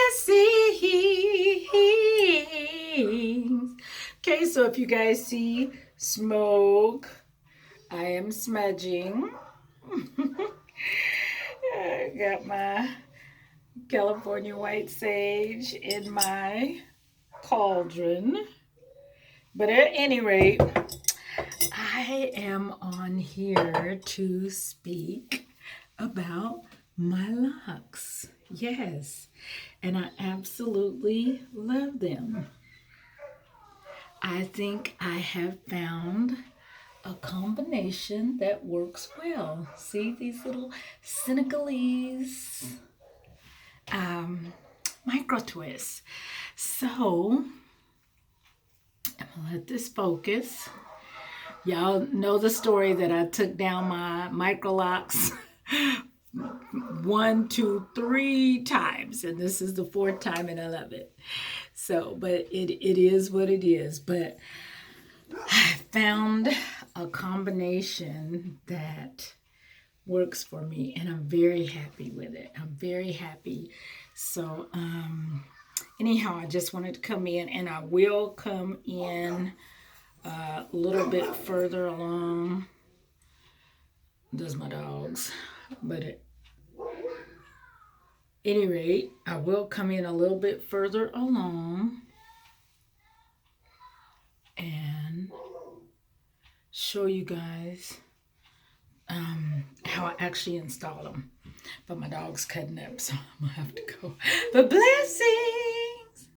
blessings. Okay, so if you guys see smoke, I am smudging. I got my California white sage in my cauldron. But at any rate, I am on here to speak about my locks. Yes, and I absolutely love them. I think I have found a combination that works well. See these little Senegalese micro twists. So I'm gonna let this focus. Y'all know the story that I took down my micro locks 1, 2, 3 times, and this is the fourth time, and I love it. So, but it is what it is. But I found a combination that works for me, and I'm very happy with it. I'm very happy. So, anyhow, I just wanted to come in, and I will come in a little bit further along. There's my dogs, but at any rate, I will come in a little bit further along and show you guys how I actually install them. But my dog's cutting up, so I'm gonna have to go. But blessings!